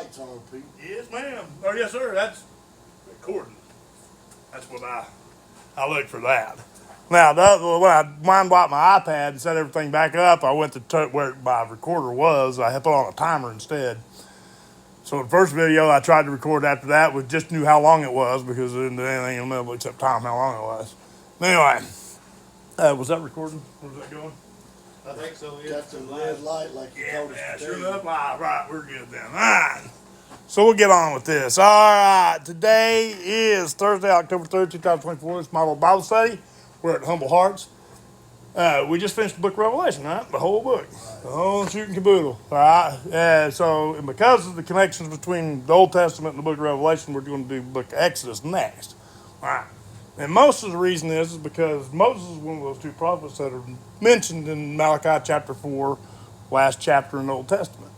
lights on, Pete. Yes, ma'am. Oh, yes, sir. That's recording. That's what I look for that. Now, when I wind up my iPad and set everything back up, I went to where my recorder was. I had put on a timer instead. So the first video I tried to record after that was just knew how long it was because I didn't do anything in the middle except time how long it was. Anyway, was that recording? Where's that going? I think so, yeah. Got the red light like you told us to Sure do. enough. Right, we're good then. All right. So we'll get on with this. All right. Today is Thursday, October 3rd, 2024. It's my little Bible study. We're at Humble Hearts. We just finished the book of Revelation, right? The whole book. The whole shooting caboodle. All right. And because of the connections between the Old Testament and the book of Revelation, we're going to do the book of Exodus next. All right. And most of the reason is because Moses is one of those two prophets that are mentioned in Malachi chapter 4, last chapter in the Old Testament.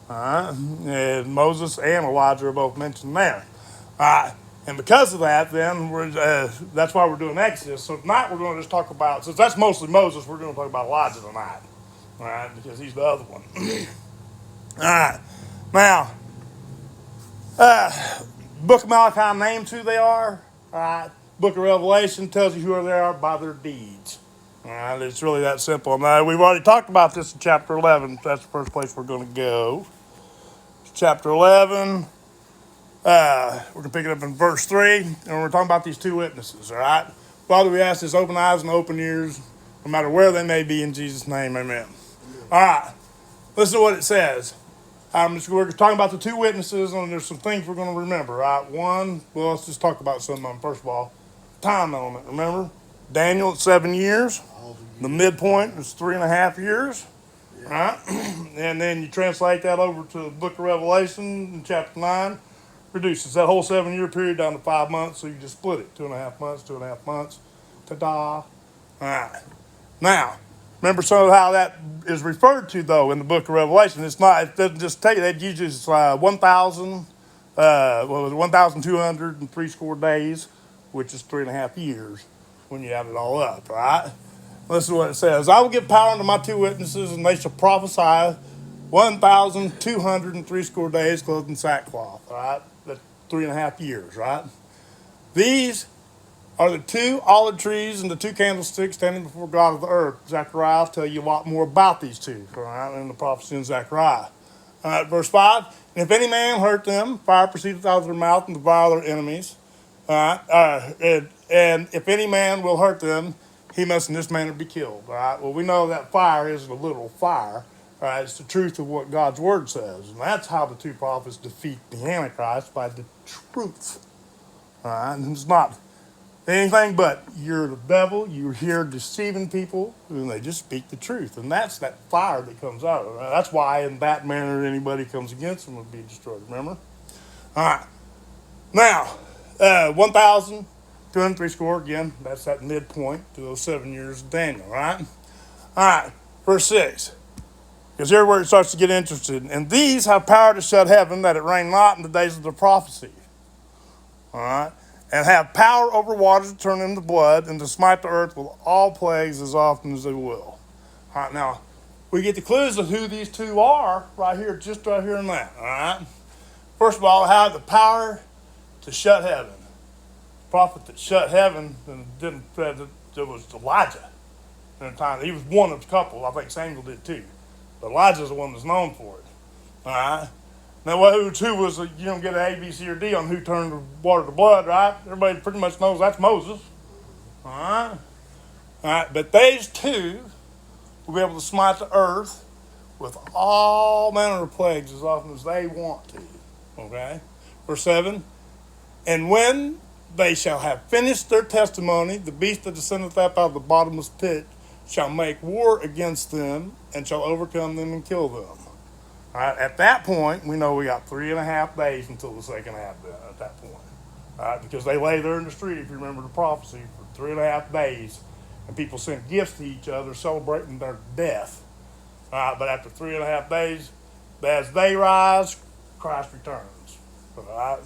All right. And Moses and Elijah are both mentioned there. All right. And because of that, then that's why we're doing Exodus. So tonight we're going to just talk about, since that's mostly Moses, we're going to talk about Elijah tonight. All right. Because he's the other one. All right. Now, book of Malachi names who they are. All right. Book of Revelation tells you who they are by their deeds. All right, it's really that simple. Now, we've already talked about this in chapter 11. That's the first place we're going to go. Chapter 11. We're going to pick it up in verse 3, and we're talking about these two witnesses, all right? Father, we ask this open eyes and open ears, no matter where they may be, in Jesus' name, amen. All right, listen to what it says. We're talking about the two witnesses, and there's some things we're going to remember, right? One, well, let's just talk about some of them. First of all, time element, remember? Daniel, 7 years. The midpoint is 3.5 years, right? And then you translate that over to the book of Revelation in chapter 9, reduces that whole 7-year period down to 5 months, so you just split it, 2.5 months, 2.5 months. Ta-da. All right. Now, remember some of how that is referred to, though, in the book of Revelation. It doesn't just take it. It uses 1,203 score days, which is 3.5 years when you add it all up, right? Listen to what it says. I will give power unto my two witnesses, and they shall prophesy 1,203 score days clothed in sackcloth, right? That's 3.5 years, right? These are the two olive trees and the two candlesticks standing before God of the earth. Zechariah will tell you a lot more about these two, right, in the prophecy in Zechariah. All right, verse 5. And if any man hurt them, fire proceedeth out of their mouth and devour their enemies. All right, and if any man will hurt them, he must in this manner be killed. All right. Well, we know that fire isn't a literal fire. All right. It's the truth of what God's word says, and that's how the two prophets defeat the Antichrist, by the truth. All right. And it's not anything but you're the devil. You're here deceiving people, and they just speak the truth, and that's that fire that comes out of it. That's why in that manner anybody comes against them will be destroyed. Remember. All right. Now, 1,203 score, again, that's that midpoint to those 7 years of Daniel, right? All right, verse 6. Because here's where it starts to get interested. And these have power to shut heaven, that it rain not in the days of the prophecy. All right? And have power over waters to turn them to blood, and to smite the earth with all plagues as often as they will. All right, now, we get the clues of who these two are right here, just right here and that, all right? First of all, have the power to shut heaven. The prophet that shut heaven and didn't, it was Elijah. In the time, he was one of the couple. I think Samuel did too, but Elijah's the one that's known for it. All right. Now, who was you don't get an A, B, C, or D on who turned the water to blood, right? Everybody pretty much knows that's Moses. All right. All right. But these two will be able to smite the earth with all manner of plagues as often as they want to. Okay. Verse 7. And when they shall have finished their testimony, the beast that descendeth up out of the bottomless pit shall make war against them, and shall overcome them and kill them. All right, at that point, we know we got 3.5 days until the second half at that point. All right, because they lay there in the street, if you remember the prophecy, for 3.5 days, and people sent gifts to each other celebrating their death. All right, but after 3.5 days, as they rise, Christ returns. All right.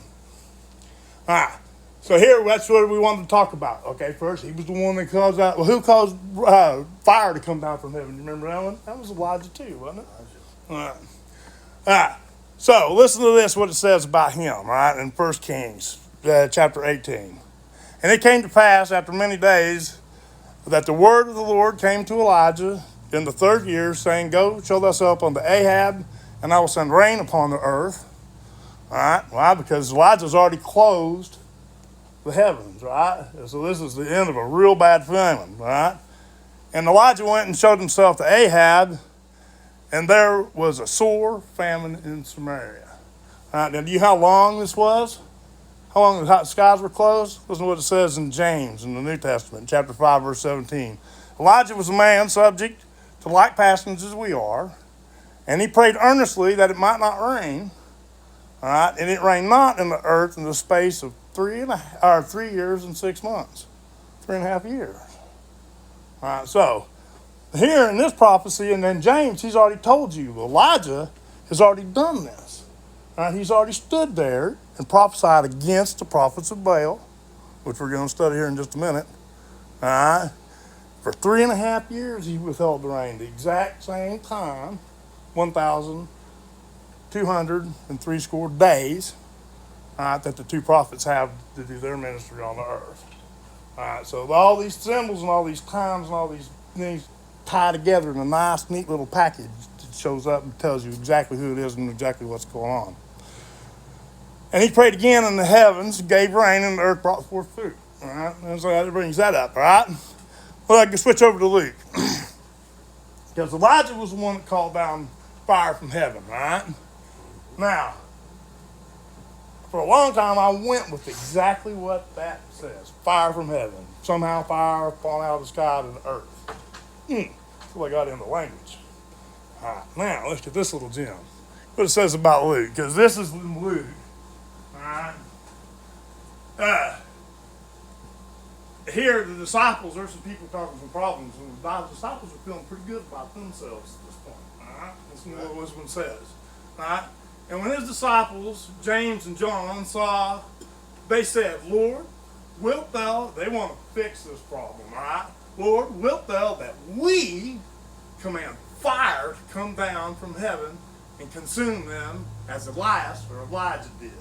All right, so here, that's what we wanted to talk about. Okay, first, he was the one that caused that. Well, who caused fire to come down from heaven? You remember that one? That was Elijah too, wasn't it? All right. All right. So listen to this, what it says about him, all right, in 1 Kings chapter 18. And it came to pass after many days that the word of the Lord came to Elijah in the 3rd year, saying, Go, show thyself unto Ahab, and I will send rain upon the earth. All right, why? Because Elijah's already closed the heavens, right? So this is the end of a real bad famine, right? And Elijah went and showed himself to Ahab, and there was a sore famine in Samaria. All right, now do you know how long this was? How long the skies were closed? Listen to what it says in James in the New Testament, chapter 5, verse 17. Elijah was a man subject to like passions as we are, and he prayed earnestly that it might not rain. All right, and it rained not in the earth in the space of 3 years and 6 months, 3.5 years. All right, so here in this prophecy, and then James, he's already told you, Elijah has already done this. All right, he's already stood there and prophesied against the prophets of Baal, which we're going to study here in just a minute. All right, for 3.5 years he withheld the rain, the exact same time, 1,260 days, that the two prophets have to do their ministry on the earth. All right, so all these symbols and all these times and all these things tie together in a nice, neat little package that shows up and tells you exactly who it is and exactly what's going on. And he prayed again in the heavens, gave rain, and the earth brought forth food. All right, and so that brings that up. All right, well, I can switch over to Luke because Elijah was the one that called down fire from heaven. All right, now for a long time I went with exactly what that says: fire from heaven. Somehow fire falling out of the sky to the earth. So I got into language. All right, now let's get this little gem. What it says about Luke, because this is in Luke. All right. Here, the disciples, there's some people talking some problems, and the disciples are feeling pretty good about themselves at this point. All right, listen to what this one says. All right, and when his disciples, James and John, saw, they said, Lord, wilt thou, they want to fix this problem, all right? Lord, wilt thou that we command fire to come down from heaven and consume them as Elias or Elijah did?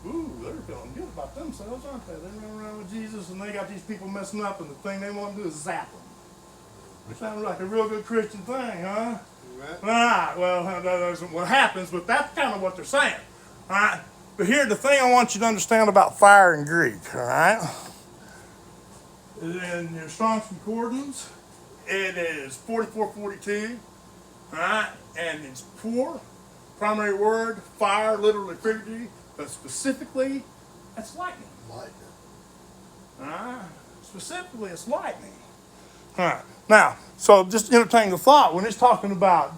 Ooh, they're feeling good about themselves, aren't they? They run around with Jesus and they got these people messing up, and the thing they want to do is zap them. It sounds like a real good Christian thing, huh? Right. All right, well, that isn't what happens, but that's kind of what they're saying. All right, but here's the thing I want you to understand about fire in Greek, all right? In your Strong's Concordance, it is 4442, all right? And it's pour, primary word, fire, literally, figuratively, but specifically, that's lightning. Lightning. All right? Specifically, it's lightning. All right. Now, so just entertain the thought, when it's talking about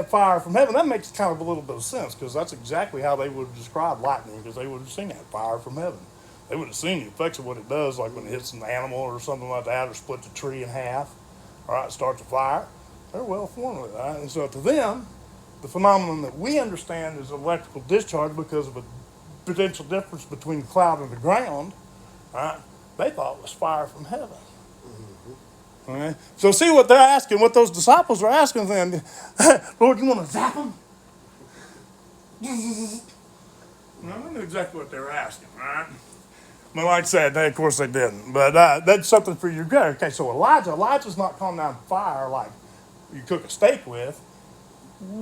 fire from heaven, that makes kind of a little bit of sense, because that's exactly how they would have described lightning, because they would have seen that fire from heaven. They would have seen the effects of what it does, like when it hits an animal or something like that, or splits a tree in half, all right, starts a fire. They're well informed with that. And so to them, the phenomenon that we understand is electrical discharge because of a potential difference between the cloud and the ground, all right, they thought it was fire from heaven. Mm-hmm. All right? So see what they're asking, what those disciples are asking them. Lord, you want to zap them? No, I knew exactly what they were asking, all right? But like I said, of course they didn't. But that's something for you to get. Okay, so Elijah's not calling down fire like you cook a steak with.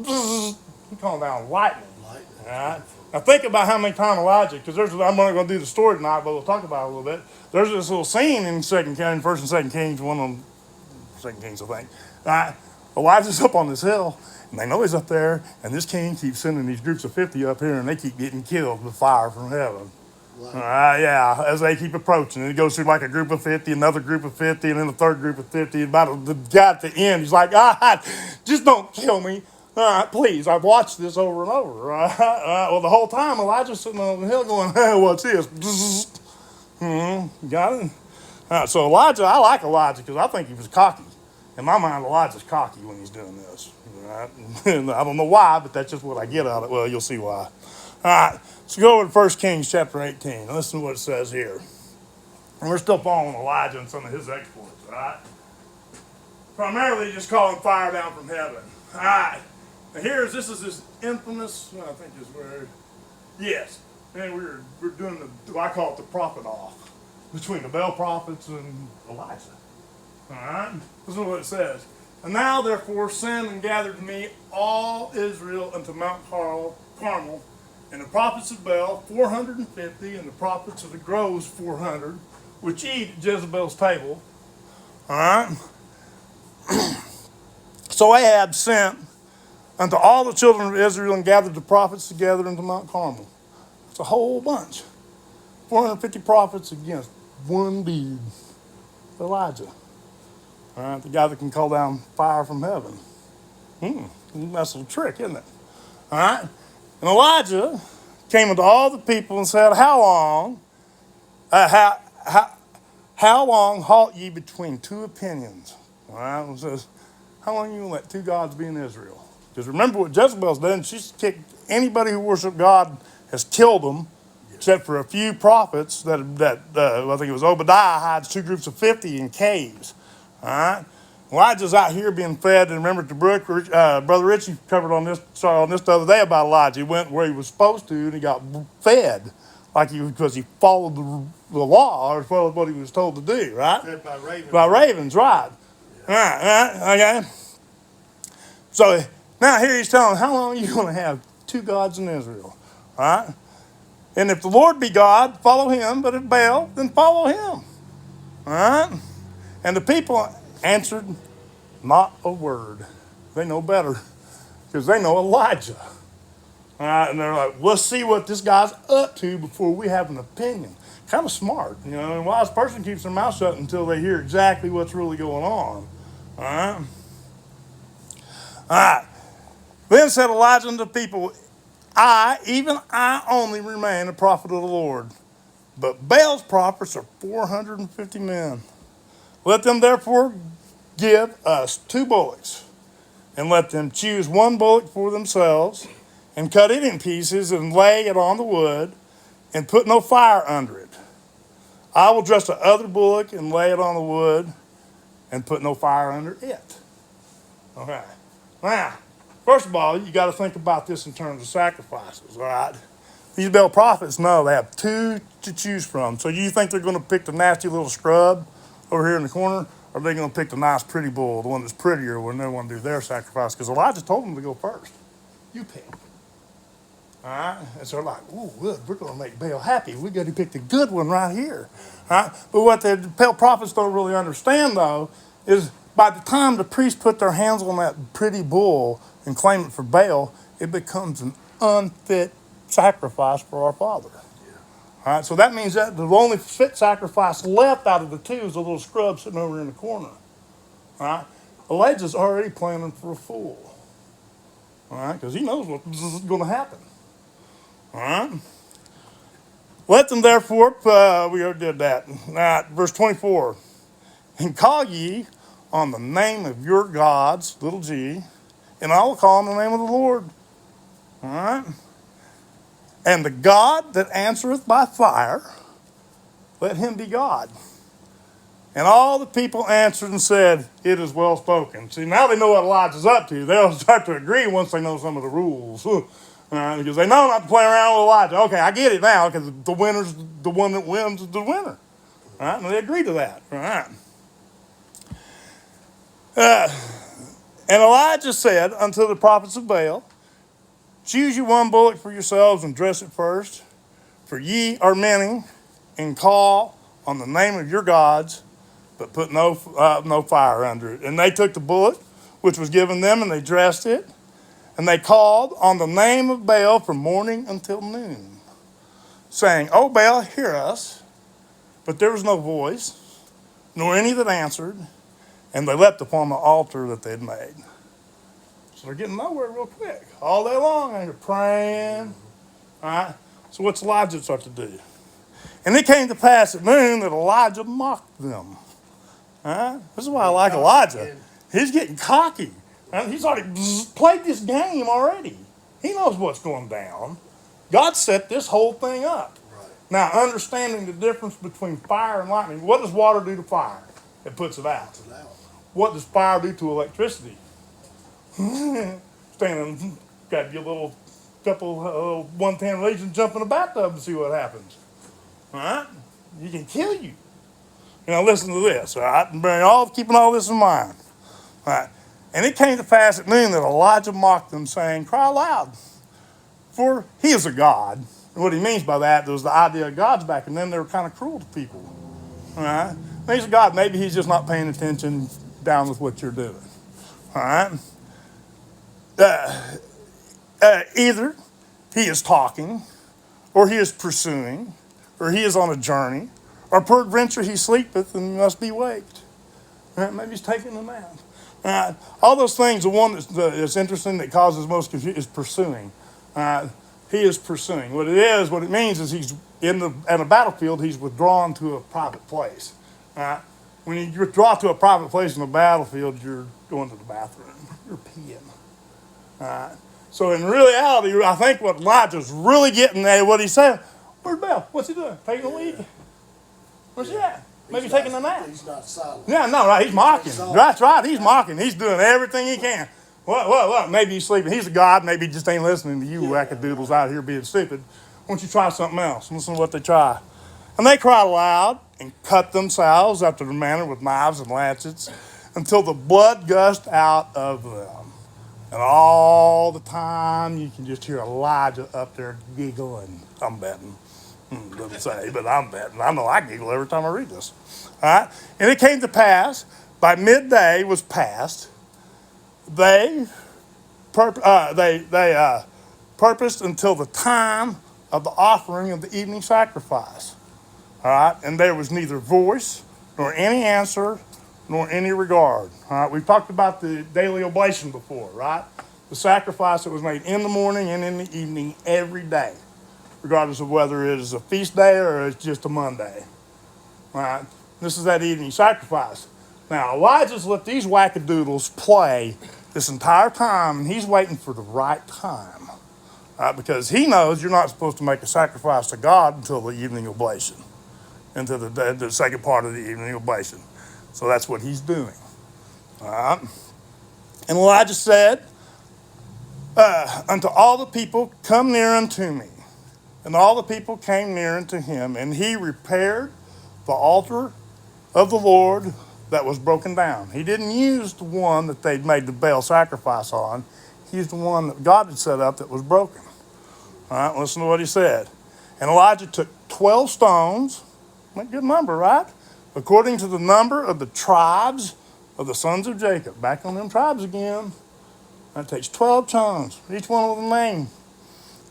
He's calling down lightning. All right? Now think about how many times Elijah, because I'm not going to do the story tonight, but we'll talk about it a little bit. There's this little scene in 1st and 2nd Kings, one of them, 2nd Kings, I think. All right? Elijah's up on this hill, and they know he's up there, and this king keeps sending these groups of 50 up here, and they keep getting killed with fire from heaven. Yeah, as they keep approaching. And it goes through like a group of 50, another group of 50, and then a third group of 50. And about the guy at the end, he's like, just don't kill me. All right, please. I've watched this over and over. Well, the whole time, Elijah's sitting on the hill going, hey, what's this? Got it? All right, so Elijah, I like Elijah because I think he was cocky. In my mind, Elijah's cocky when he's doing this. Right? And I don't know why, but that's just what I get out of it. Well, you'll see why. All right, so go over to 1 Kings chapter 18. Listen to what it says here. And we're still following Elijah and some of his exploits, all right? Primarily just calling fire down from heaven. All right, And this is this infamous, I think is where, yes. And we're doing I call it the prophet off between the Baal prophets and Elijah. All right? This is what it says. And now, therefore, send and gather to me all Israel unto Mount Carmel, and the prophets of Baal 450, and the prophets of the groves 400, which eat at Jezebel's table. All right? So Ahab sent unto all the children of Israel and gathered the prophets together unto Mount Carmel. It's a whole bunch. 450 prophets against one dude, Elijah. All right, the guy that can call down fire from heaven. That's a little trick, isn't it? All right. And Elijah came unto all the people and said, How long halt ye between two opinions? All right. It says, how long are you going to let two gods be in Israel? Because remember what Jezebel's done. She's kicked anybody who worshiped God, has killed them, except for a few prophets I think it was Obadiah hides two groups of 50 in caves. All right. Elijah's out here being fed, and remember the brook, Brother Richie covered on this the other day about Elijah. He went where he was supposed to, and he got fed, because he followed the law, or followed what he was told to do, right? Fed by ravens. By ravens, right. Yeah. All right, okay. So now here he's telling, how long are you going to have two gods in Israel? All right? And if the Lord be God, follow him, but if Baal, then follow him. All right? And the people answered not a word. They know better, because they know Elijah. All right? And they're like, let's see what this guy's up to before we have an opinion. Kind of smart, A wise person keeps their mouth shut until they hear exactly what's really going on. All right? All right. Then said Elijah unto the people, even I only remain a prophet of the Lord, but Baal's prophets are 450 men. Let them therefore give us 2 bullocks, and let them choose 1 bullock for themselves, and cut it in pieces, and lay it on the wood, and put no fire under it. I will dress the other bullock, and lay it on the wood, and put no fire under it. Okay. Now, first of all, you got to think about this in terms of sacrifices, all right? These Baal prophets know they have 2 to choose from. So you think they're going to pick the nasty little scrub over here in the corner, or are they going to pick the nice pretty bull, the one that's prettier when they want to do their sacrifice? Because Elijah told them to go first. You pick. All right? And so they're like, ooh, good, we're going to make Baal happy. We got to pick the good one right here. All right? But what the Baal prophets don't really understand, though, is by the time the priests put their hands on that pretty bull and claim it for Baal, it becomes an unfit sacrifice for our Father. All right, so that means that the only fit sacrifice left out of the 2 is a little scrub sitting over in the corner. All right, Elijah's already planning for a fool. All right, because he knows what's going to happen. All right. Let them therefore, we already did that. Now, verse 24, and call ye on the name of your gods, little g, and I will call on the name of the Lord. All right. And the God that answereth by fire, let him be God. And all the people answered and said, it is well spoken. See, now they know what Elijah's up to. They'll start to agree once they know some of the rules. Because they know not to play around with Elijah. Okay, I get it now, because the winner's the one that wins is the winner. All right, and they agree to that. All right. And Elijah said unto the prophets of Baal, choose you 1 bullock for yourselves and dress it first, for ye are many, and call on the name of your gods, but put no fire under it. And they took the bullock which was given them, and they dressed it, and they called on the name of Baal from morning until noon, saying, O Baal, hear us. But there was no voice, nor any that answered, and they leapt upon the altar that they had made. So they're getting nowhere real quick. All day long, and they're praying. All right? So what's Elijah start to do? And it came to pass at noon that Elijah mocked them. All right? This is why I like Elijah. He's getting cocky. He's already played this game already. He knows what's going down. God set this whole thing up. Right. Now, understanding the difference between fire and lightning, what does water do to fire? It puts it out. Puts it out. What does fire do to electricity? Starts standing, got your little couple 110 legions jump in the bathtub and see what happens. All right? You can kill you. Now listen to this, all right? And keeping all this in mind. All right. And it came to pass at noon that Elijah mocked them, saying, cry aloud, for he is a God. And what he means by that, there was the idea of gods back, and then they were kind of cruel to people. All right? He's a God. Maybe he's just not paying attention down with what you're doing. All right? Either he is talking, or he is pursuing, or he is on a journey, or peradventure he sleepeth and must be waked. All right? Maybe he's taking a nap. All right? All those things, the one that's interesting that causes most confusion is pursuing. All right? He is pursuing. What it means is he's at a battlefield, he's withdrawn to a private place. All right? When you withdraw to a private place in the battlefield, you're going to the bathroom. You're peeing. All right? So in reality, I think what Elijah's really getting at, what he's saying, where's Bell? What's he doing? Taking a leak? Where's he at? Maybe taking a nap. He's not silent. Yeah, no, right. He's mocking. That's right. He's mocking. He's doing everything he can. What? Maybe he's sleeping. He's a God. Maybe he just ain't listening to you wackadoodles out here being stupid. Why don't you try something else? Listen to what they try. And they cried aloud and cut themselves after the manner with knives and lancets until the blood gushed out of them. And all the time you can just hear Elijah up there giggling. I'm betting. Doesn't say, but I'm betting. I know I giggle every time I read this. All right? And it came to pass, by midday was past, they purposed until the time of the offering of the evening sacrifice. All right? And there was neither voice, nor any answer, nor any regard. All right? We've talked about the daily oblation before, right? The sacrifice that was made in the morning and in the evening every day, regardless of whether it is a feast day or it's just a Monday. All right? This is that evening sacrifice. Now, Elijah's let these wackadoodles play this entire time, and he's waiting for the right time. Because he knows you're not supposed to make a sacrifice to God until the evening oblation, until the second part of the evening oblation. So that's what he's doing. All right? And Elijah said, unto all the people, come near unto me. And all the people came near unto him, and he repaired the altar of the Lord that was broken down. He didn't use the one that they'd made the Baal sacrifice on. He used the one that God had set up that was broken. All right, listen to what he said. And Elijah took 12 stones, a good number, right? According to the number of the tribes of the sons of Jacob. Back on them tribes again. That takes 12 stones, each one with a name.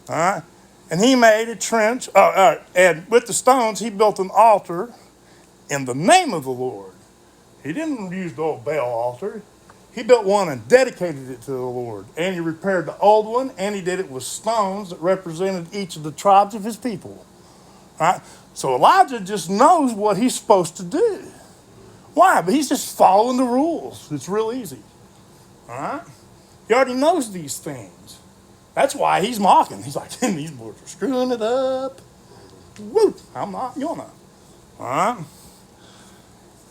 All right? And he made a trench, and with the stones, he built an altar in the name of the Lord. He didn't use the old Baal altar. He built one and dedicated it to the Lord. And he repaired the old one, and he did it with stones that represented each of the tribes of his people. All right? So Elijah just knows what he's supposed to do. Why? But he's just following the rules. It's real easy. All right? He already knows these things. That's why he's mocking. He's like, these boys are screwing it up. Woo! I'm not. You're not. All right?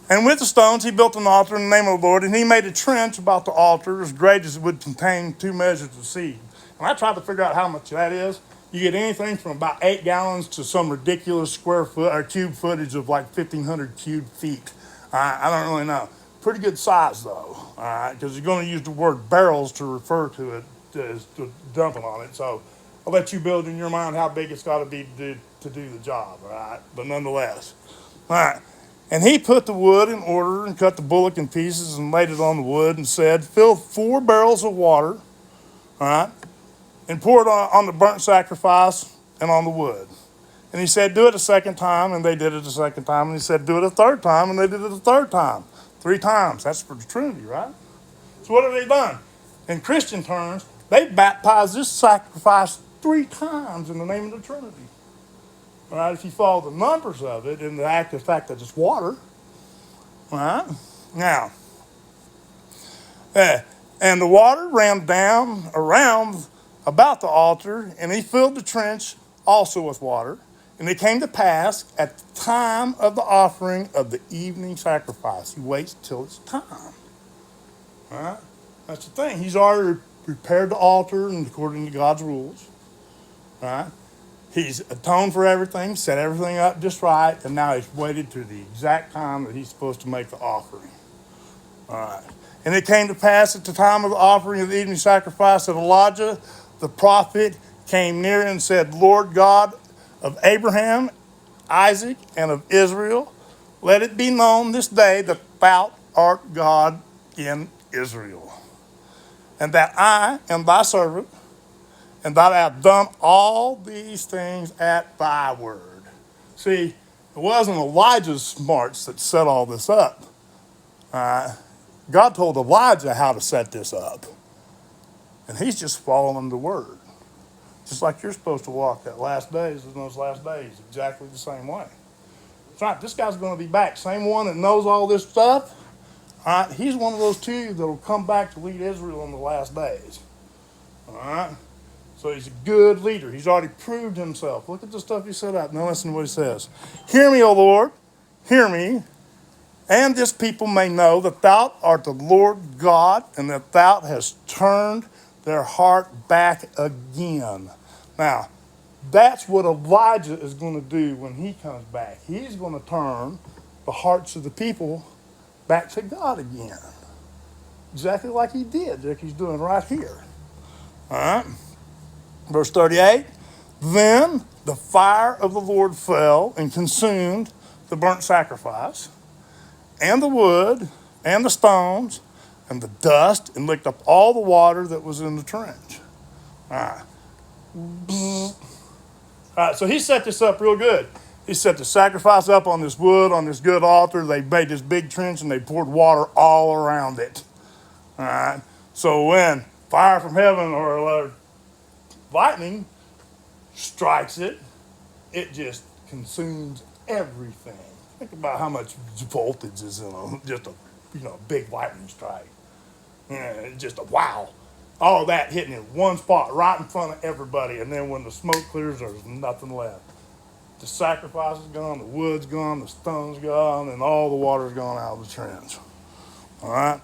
And with the stones, he built an altar in the name of the Lord, and he made a trench about the altar as great as it would contain 2 measures of seed. And I tried to figure out how much that is. You get anything from about 8 gallons to some ridiculous square foot or cube footage of like 1,500 cube feet. I don't really know. Pretty good size, though, all right, because you're going to use the word barrels to refer to it, to dumping on it. So I'll let you build in your mind how big it's got to be to do the job, all right? But nonetheless. All right. And he put the wood in order and cut the bullock in pieces and laid it on the wood and said, fill 4 barrels of water, all right, and pour it on the burnt sacrifice and on the wood. And he said, do it a second time, and they did it a second time. And he said, do it a third time, and they did it a third time. 3 times. That's for the Trinity, right? So what have they done? In Christian terms, they baptized this sacrifice 3 times in the name of the Trinity. All right, if you follow the numbers of it and the active fact that it's water. All right? Now, and the water ran down around about the altar, and he filled the trench also with water. And it came to pass at the time of the offering of the evening sacrifice. He waits till it's time. All right? That's the thing. He's already repaired the altar and according to God's rules. Right? He's atoned for everything, set everything up just right, and now he's waited to the exact time that he's supposed to make the offering. All right. And it came to pass at the time of the offering of the evening sacrifice that Elijah the prophet came near and said, Lord God of Abraham, Isaac, and of Israel, let it be known this day that thou art God in Israel, and that I am thy servant, and that I have done all these things at thy word. See, it wasn't Elijah's smarts that set all this up. God told Elijah how to set this up. And he's just following the word. Just like you're supposed to walk that last days in those last days, exactly the same way. That's right, this guy's going to be back. Same one that knows all this stuff. All right, he's one of those two that will come back to lead Israel in the last days. All right? So he's a good leader. He's already proved himself. Look at the stuff he set up. Now listen to what he says. Hear me, O Lord. Hear me. And this people may know that thou art the Lord God, and that thou hast turned their heart back again. Now, that's what Elijah is going to do when he comes back. He's going to turn the hearts of the people back to God again. Exactly like he did, like he's doing right here. All right? Verse 38, then the fire of the Lord fell and consumed the burnt sacrifice, and the wood, and the stones, and the dust, and licked up all the water that was in the trench. All right. All right, so he set this up real good. He set the sacrifice up on this wood, on this good altar. They made this big trench, and they poured water all around it. All right. So when fire from heaven or lightning strikes it, it just consumes everything. Think about how much voltage is in just a big lightning strike. Yeah, it's just a wow. All that hitting in one spot right in front of everybody, and then when the smoke clears, there's nothing left. The sacrifice is gone, the wood's gone, the stone's gone, and all the water's gone out of the trench. All right?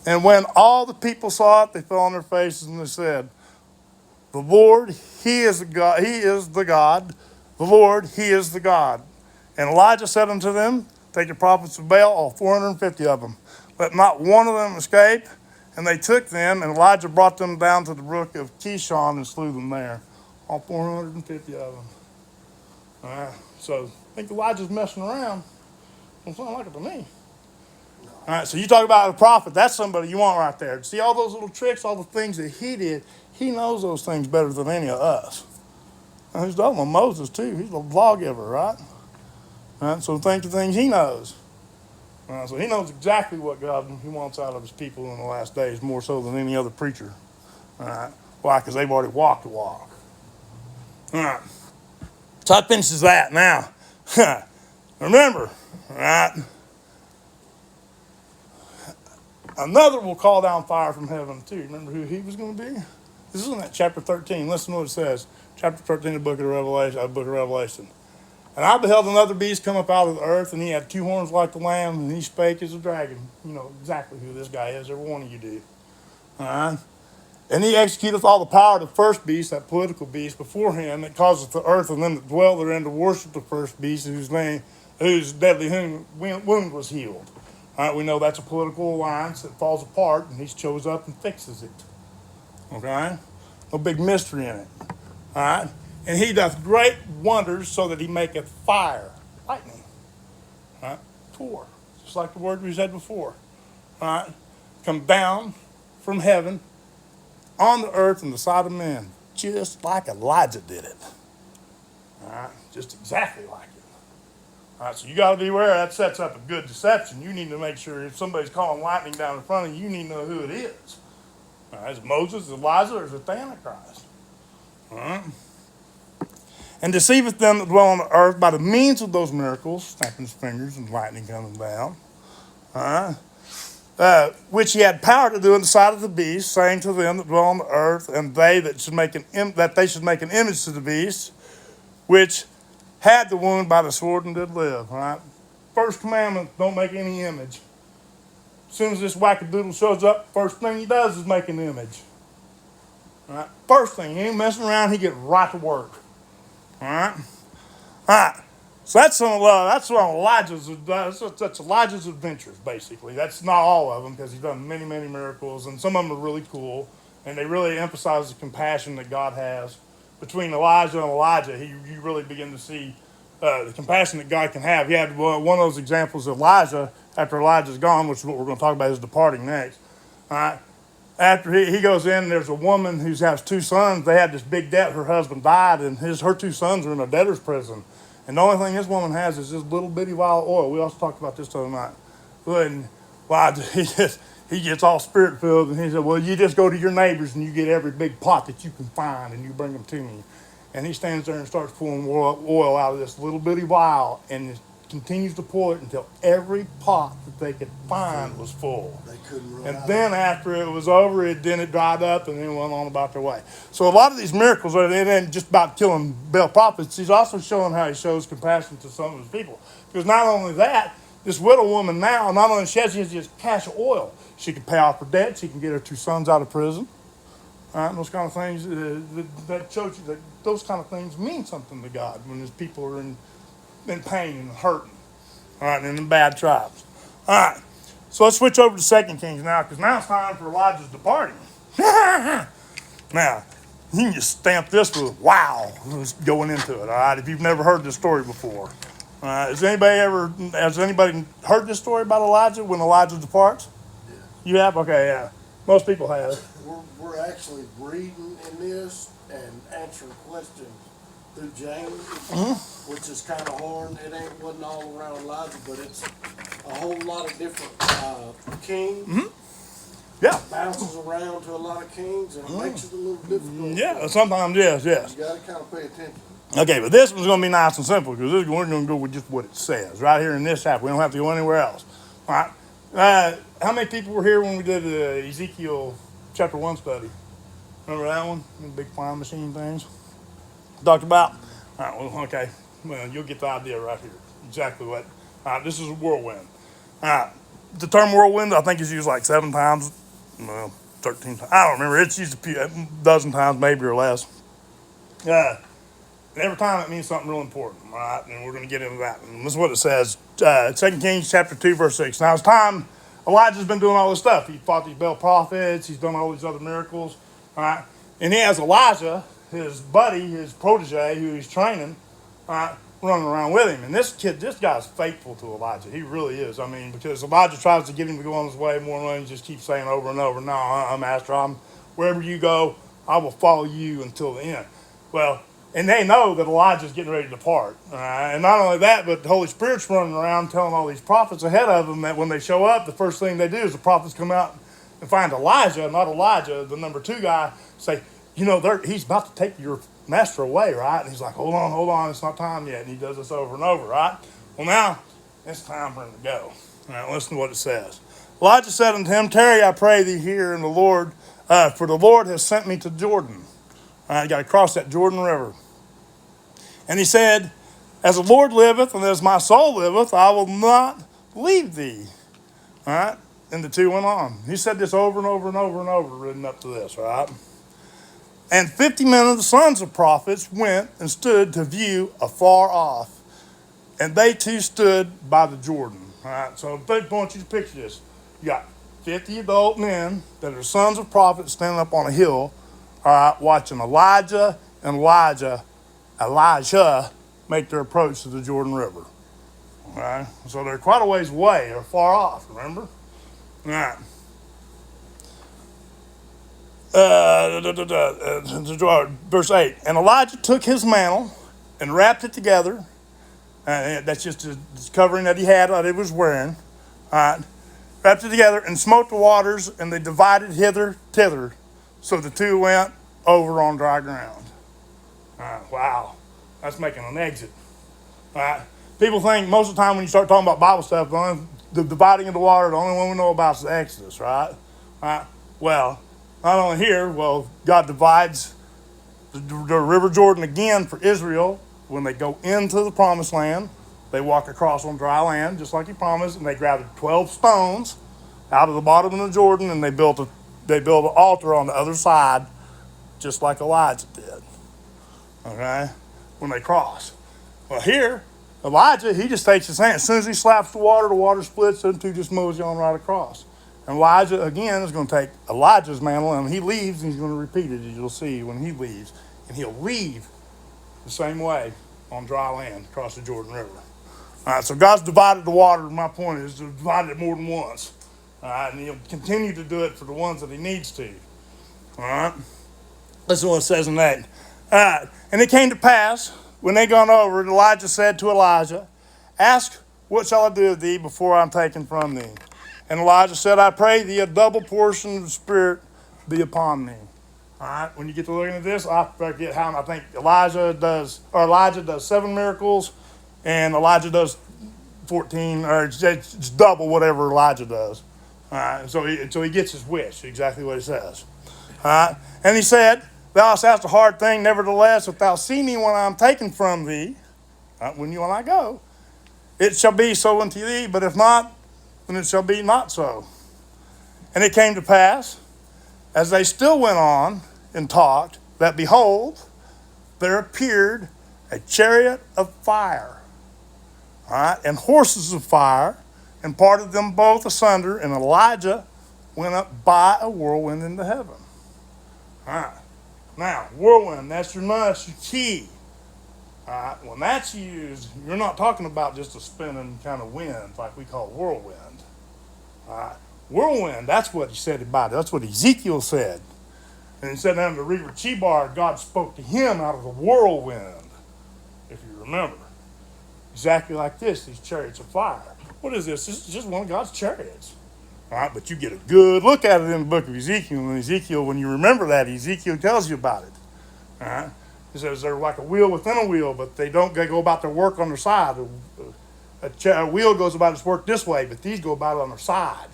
And when all the people saw it, they fell on their faces and they said, the Lord, he is the God, he is the God. The Lord, he is the God. And Elijah said unto them, take the prophets of Baal, all 450 of them. Let not one of them escape. And they took them, and Elijah brought them down to the brook of Kishon and slew them there. All 450 of them. All right, so I think Elijah's messing around. Don't sound like it to me. All right, so you talk about a prophet. That's somebody you want right there. See all those little tricks, all the things that he did. He knows those things better than any of us. And he's talking about Moses, too. He's a lawgiver, right? All right, so think of things he knows. All right, so he knows exactly what God he wants out of his people in the last days, more so than any other preacher. All right, why? Because they've already walked the walk. All right, so that finishes that. Now, remember, all right, another will call down fire from heaven, too. Remember who he was going to be? This is in that chapter 13. Listen to what it says. Chapter 13 of the book of Revelation. And I beheld another beast come up out of the earth, and he had two horns like the lamb, and he spake as a dragon. You know exactly who this guy is. Every one of you do. All right? And he executeth all the power of the first beast, that political beast, before him, that causeth the earth and them that dwell therein to worship the first beast, whose deadly wound was healed. All right, we know that's a political alliance that falls apart, and he shows up and fixes it. Okay? No big mystery in it. All right? And he doth great wonders, so that he maketh fire, lightning, right? Tor, just like the word we said before, right? Come down from heaven on the earth and the sight of men, just like Elijah did it. All right, just exactly like it. All right, so you got to be aware that sets up a good deception. You need to make sure if somebody's calling lightning down in front of you, you need to know who it is. All right, is it Moses, is it Elijah, or is it the Antichrist? All right. And deceiveth them that dwell on the earth by the means of those miracles, snapping his fingers and lightning coming down, which he had power to do in the sight of the beast, saying to them that dwell on the earth, and they that should make that they should make an image to the beast, which had the wound by the sword and did live. All right. First commandment: don't make any image. As soon as this wackadoodle shows up, first thing he does is make an image. All right? First thing, he ain't messing around, he gets right to work. All right? All right. So that's one of that's Elijah's adventures, basically. That's not all of them, because he's done many, many miracles, and some of them are really cool, and they really emphasize the compassion that God has. Between Elijah and Elijah, you really begin to see the compassion that God can have. He had one of those examples of Elijah, after Elijah's gone, which is what we're going to talk about, is departing next. All right. After he goes in, there's a woman who has two sons. They had this big debt. Her husband died, and her two sons are in a debtor's prison. And the only thing this woman has is this little bitty vial of oil. We also talked about this the other night. And he gets all spirit filled, and he said, well, you just go to your neighbors and you get every big pot that you can find and you bring them to me. And he stands there and starts pulling oil out of this little bitty vial and continues to pour it until every pot that they could find was full. They couldn't run And out. then after it was over, it dried up and then went on about their way. So a lot of these miracles it ain't just about killing Baal prophets. He's also showing how he shows compassion to some of his people. Because not only that, this widow woman now, not only she has just cash of oil, she can pay off her debt, she can get her two sons out of prison. All right, those kind of things, that shows you that those kind of things mean something to God when his people are in pain and hurting. All right, and in bad tribes. All right, so let's switch over to 2 Kings now, because now it's time for Elijah's departing. Now, you can just stamp this with wow going into it, all right, if you've never heard this story before. Has anybody heard this story about Elijah when Elijah departs? Yeah. You have? Okay, yeah. Most people have. We're actually reading in this and answering questions through James, which is kind of hard. It wasn't all around Elijah, but it's a whole lot of different kings. Yeah. Bounces around to a lot of kings, and it makes it a little difficult. Yeah, sometimes, yes. You got to kind of pay attention. Okay, but this one's going to be nice and simple, because we're going to go with just what it says right here in this chapter. We don't have to go anywhere else. All right. How many people were here when we did the Ezekiel chapter 1 study? Remember that one? The big flying machine things? Talked about? All right, well, okay. Well, you'll get the idea right here. Exactly what. All right, this is a whirlwind. All right. The term whirlwind, I think, is used like 7 times. Well, 13 times. I don't remember. It's used a dozen times, maybe, or less. And every time it means something real important, all right? And we're going to get into that. And this is what it says. 2 Kings chapter 2, verse 6. Now it's time. Elijah's been doing all this stuff. He fought these Baal prophets. He's done all these other miracles, all right? And he has Elijah, his buddy, his protege, who he's training, all right, running around with him. And this guy's faithful to Elijah. He really is. I mean, because Elijah tries to get him to go on his way more and more, and just keeps saying over and over, no, Master, wherever you go, I will follow you until the end. Well, and they know that Elijah's getting ready to depart. And not only that, but the Holy Spirit's running around telling all these prophets ahead of them that when they show up, the first thing they do is the prophets come out and find Elijah, not Elijah, the number 2 guy, say, he's about to take your master away, right? And he's like, hold on, it's not time yet. And he does this over and over, right? Well, now, it's time for him to go. All right, listen to what it says. Elijah said unto him, tarry, I pray thee here in the Lord, for the Lord has sent me to Jordan. You got to cross that Jordan River. And he said, as the Lord liveth and as my soul liveth, I will not leave thee. All right? And the two went on. He said this over and over and over and over, written up to this, right? And 50 men of the sons of prophets went and stood to view afar off. And they too stood by the Jordan. All right? So I want you to picture this. You got 50 adult men that are sons of prophets standing up on a hill, all right, watching Elijah and Elijah make their approach to the Jordan River. All right? So they're quite a ways away. They're far off, remember? All right. Verse 8. And Elijah took his mantle and wrapped it together. That's just his covering that he had, that he was wearing. All right. Wrapped it together and smote the waters, and they divided hither, thither. So the two went over on dry ground. Wow, that's making an exit. People think most of the time when you start talking about Bible stuff, the dividing of the water, the only one we know about is the Exodus, right? Well, not only here, God divides the River Jordan again for Israel when they go into the Promised Land. They walk across on dry land, just like he promised, and they gathered 12 stones, out of the bottom of the Jordan, and they built an altar on the other side, just like Elijah did. Okay, when they cross. Well, here, Elijah, he just takes his hand. As soon as he slaps the water splits, and two just moves on right across. And Elijah, again, is going to take Elijah's mantle, and he leaves, and he's going to repeat it, as you'll see when he leaves. And he'll leave the same way on dry land across the Jordan River. All right, so God's divided the water. My point is, divided it more than once. All right, and he'll continue to do it for the ones that he needs to. All right, listen to what it says in that. All right, and it came to pass, when they gone over, Elijah said to Elijah, ask, what shall I do of thee before I'm taken from thee? And Elijah said, I pray thee a double portion of the Spirit be upon me. All right, when you get to looking at this, I forget how, I think Elijah does 7 miracles, and Elijah does 14, or it's double whatever Elijah does. All right, so he gets his wish, exactly what he says. All right, and he said, thou hast asked a hard thing, nevertheless, if thou see me when I am taken from thee, when I go, it shall be so unto thee, but if not, then it shall be not so. And it came to pass, as they still went on and talked, that behold, there appeared a chariot of fire, all right, and horses of fire, and parted them both asunder, and Elijah went up by a whirlwind into heaven. All right. Now, whirlwind, that's your key. All right, when that's used, you're not talking about just a spinning kind of wind like we call whirlwind. All right, whirlwind, that's what he said about it. That's what Ezekiel said. And he said down in the river Chebar, God spoke to him out of the whirlwind, if you remember. Exactly like this, these chariots of fire. What is this? This is just one of God's chariots. All right, but you get a good look at it in the book of Ezekiel. And Ezekiel, when you remember that, Ezekiel tells you about it. All right, he says they're like a wheel within a wheel, but they go about their work on their side. A wheel goes about its work this way, but these go about it on their side.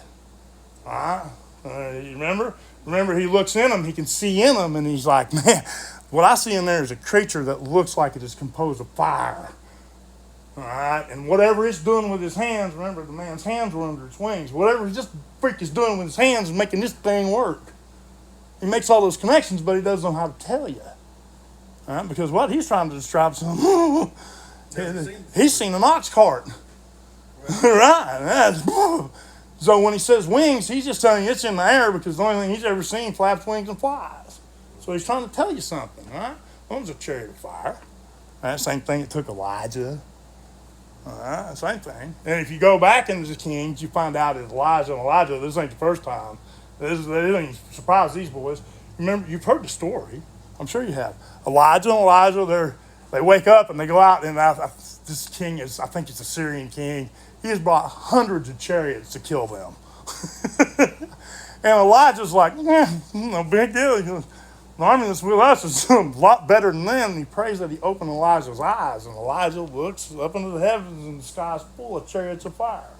All right, you remember? Remember, he looks in them, he can see in them, and he's like, man, what I see in there is a creature that looks like it is composed of fire. All right, and whatever it's doing with his hands, remember the man's hands were under its wings. Whatever this freak is doing with his hands is making this thing work. He makes all those connections, but he doesn't know how to tell you. All right, because what he's trying to describe something, he's seen an ox cart. Right. So when he says wings, he's just telling you it's in the air because the only thing he's ever seen flaps wings and flies. So he's trying to tell you something, right? One was a chariot of fire. Right? Same thing it took Elijah. Same thing. And if you go back into the Kings, you find out that Elijah, this ain't the first time. This ain't surprise these boys. Remember, you've heard the story. I'm sure you have. Elijah, they wake up and they go out, and this king is, I think it's a Syrian king. He has brought hundreds of chariots to kill them. And Elijah's like, no big deal. He goes, the army that's with us is a lot better than them. And he prays that he opened Elijah's eyes. And Elijah looks up into the heavens, and the sky's full of chariots of fire.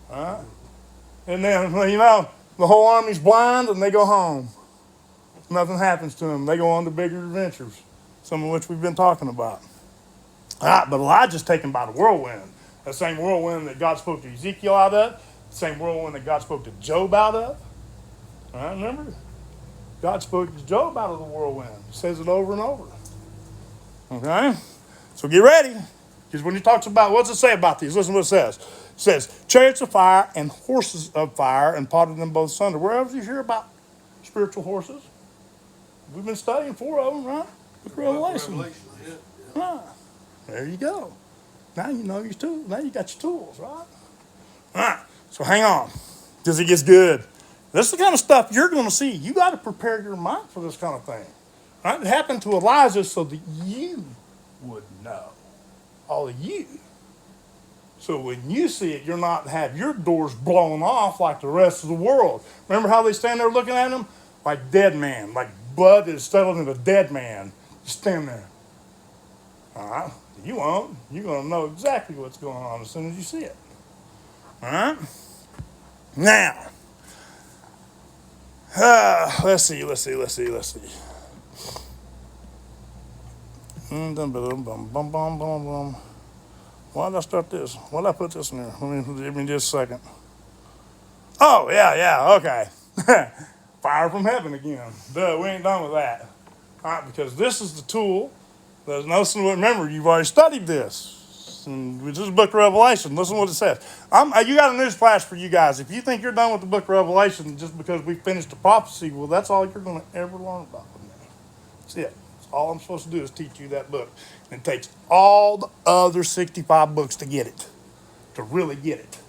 And then, the whole army's blind, and they go home. Nothing happens to them. They go on to bigger adventures, some of which we've been talking about. All right, but Elijah's taken by the whirlwind. The same whirlwind that God spoke to Ezekiel out of, the same whirlwind that God spoke to Job out of. All right, remember? God spoke to Job out of the whirlwind. He says it over and over. Okay? So get ready. Because when he talks about, what's it say about these? Listen to what it says. It says, chariots of fire and horses of fire, and parted them both asunder. Where else do you hear about spiritual horses? We've been studying 4 of them, right? With Revelation. Yeah. There you go. Now you know your tools. Now you got your tools, right? All right. So hang on, because it gets good. This is the kind of stuff you're going to see. You got to prepare your mind for this kind of thing. Right? It happened to Elijah so that you would know. All of you. So when you see it, you're not have your doors blown off like the rest of the world. Remember how they stand there looking at him? Like dead man. Like blood is settled in a dead man. Just stand there. All right? You won't. You're going to know exactly what's going on as soon as you see it. All right? Now, let's see. Why did I start this? Why did I put this in there? Give me just a second. Oh, yeah, okay. Fire from heaven again. Duh, we ain't done with that. All right, because this is the tool. There's nothing. Remember, you've already studied this. And this is the book of Revelation. Listen to what it says. You got a news flash for you guys. If you think you're done with the book of Revelation just because we finished the prophecy, well, that's all you're going to ever learn about from me. That's it. That's all I'm supposed to do is teach you that book. And it takes all the other 65 books to get it, to really get it.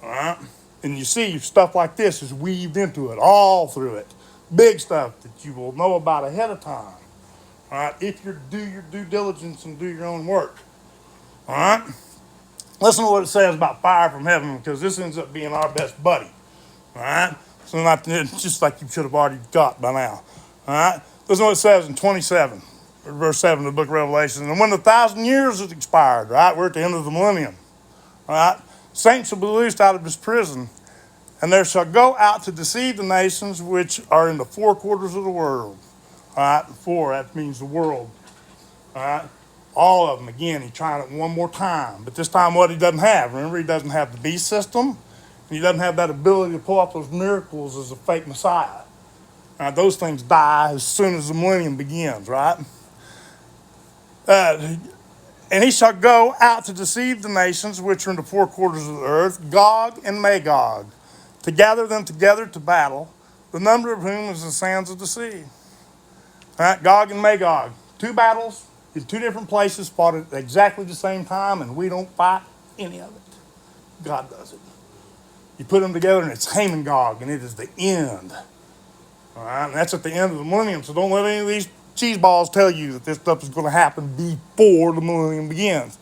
All right? And you see stuff like this is weaved into it, all through it. Big stuff that you will know about ahead of time. All right, if you do your due diligence and do your own work. All right, listen to what it says about fire from heaven, because this ends up being our best buddy. All right, so it's just like you should have already got by now. All right, listen to what it says in 27, verse 7 of the book of Revelation. And when the 1,000 years is expired, right, we're at the end of the millennium. All right, saints shall be loosed out of his prison, and there shall go out to deceive the nations which are in the four quarters of the world. All right, four, that means the world. All right, all of them. Again, he's trying it one more time, but this time what he doesn't have. Remember, he doesn't have the beast system, and he doesn't have that ability to pull off those miracles as a fake Messiah. Those things die as soon as the millennium begins, right? And he shall go out to deceive the nations which are in the four quarters of the earth, Gog and Magog, to gather them together to battle, the number of whom is the sands of the sea. All right, Gog and Magog, two battles in two different places, fought at exactly the same time, and we don't fight any of it. God does it. You put them together, and it's Haman Gog, and it is the end. All right, and that's at the end of the millennium, so don't let any of these cheese balls tell you that this stuff is going to happen before the millennium begins.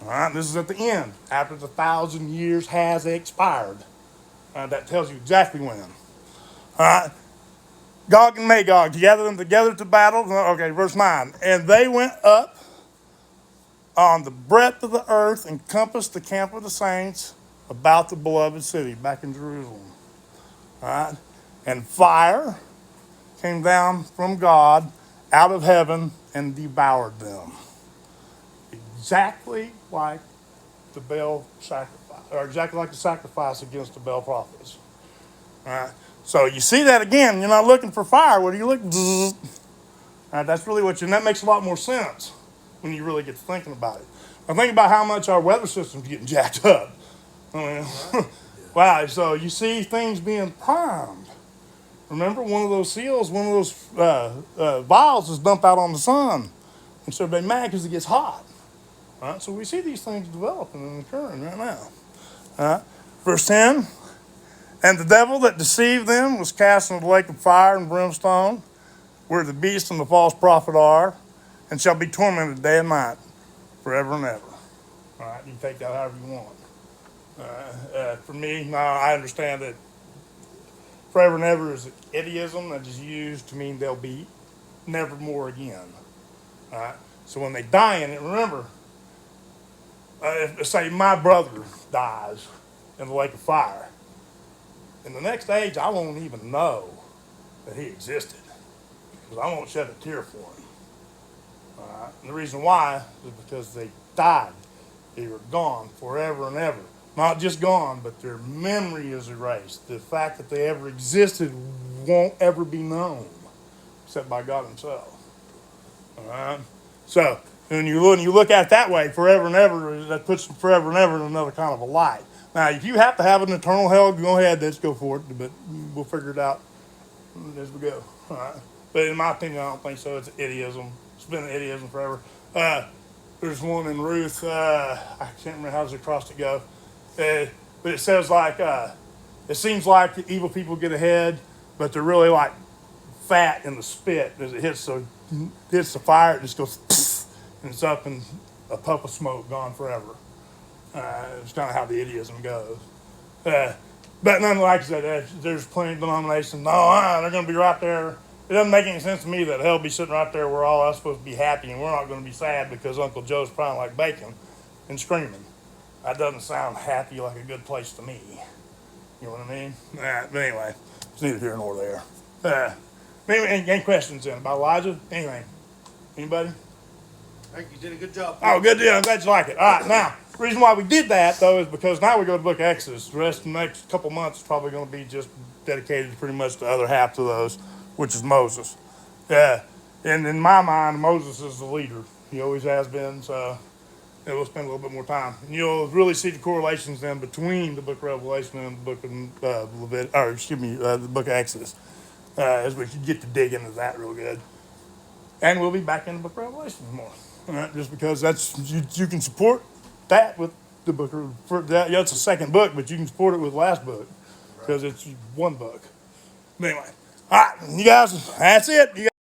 All right, this is at the end, after the 1,000 years has expired. That tells you exactly when. All right. Gog and Magog, to gather them together to battle. Okay, verse 9. And they went up on the breadth of the earth and compassed the camp of the saints about the beloved city, back in Jerusalem. All right? And fire came down from God out of heaven and devoured them. Exactly like the Baal sacrifice, or exactly like the sacrifice against the Baal prophets. All right? So you see that again. You're not looking for fire. What are you looking? That's really what you. And that makes a lot more sense when you really get to thinking about it. Now think about how much our weather system's getting jacked up. I mean, wow. So you see things being primed. Remember, one of those seals, one of those vials is dumped out on the sun, and so they're mad because it gets hot. All right. So we see these things developing and occurring right now. All right. Verse 10. And the devil that deceived them was cast into the lake of fire and brimstone, where the beast and the false prophet are, and shall be tormented day and night, forever and ever. All right, you can take that however you want. For me, I understand that forever and ever is an idiom that is used to mean they'll be never more again. All right, so when they die in it, remember, if, say my brother dies in the lake of fire, in the next age, I won't even know that he existed, because I won't shed a tear for him. And the reason why is because they died. They were gone forever and ever. Not just gone, but their memory is erased. The fact that they ever existed won't ever be known, except by God himself. All right? So, when you look at it that way, forever and ever, that puts forever and ever in another kind of a light. Now, if you have to have an eternal hell, go ahead, let's go for it, but we'll figure it out as we go. All right? But in my opinion, I don't think so. It's an idiom. It's been an idiom forever. There's one in Ruth, I can't remember how does the acrostic go, but it says like, it seems like the evil people get ahead, but they're really like fat in the spit as it hits the fire, it just goes, and it's up in a puff of smoke, gone forever. It's kind of how the idiom goes. But none like I said, there's plenty of denominations. No, they're going to be right there. It doesn't make any sense to me that hell be sitting right there where all us supposed to be happy and we're not going to be sad because Uncle Joe's crying like bacon and screaming. That doesn't sound happy like a good place to me. You know what I mean? But anyway, it's neither here nor there. Any questions then about Elijah? Anything? Anybody? Thank you, did a good job. Oh, good deal. I'm glad you like it. All right, now, the reason why we did that, though, is because now we go to the book of Exodus. The rest of the next couple months is probably going to be just dedicated pretty much to the other half of those, which is Moses. Yeah. And in my mind, Moses is the leader. He always has been, so we'll spend a little bit more time. And you'll really see the correlations then between the book of Revelation and the book of the book of Exodus, as we get to dig into that real good. And we'll be back in the book of Revelation more. All right, just because that's you can support that with the book of that. Yeah, it's a second book, but you can support it with the last book because it's one book. But anyway, all right, you guys, that's it.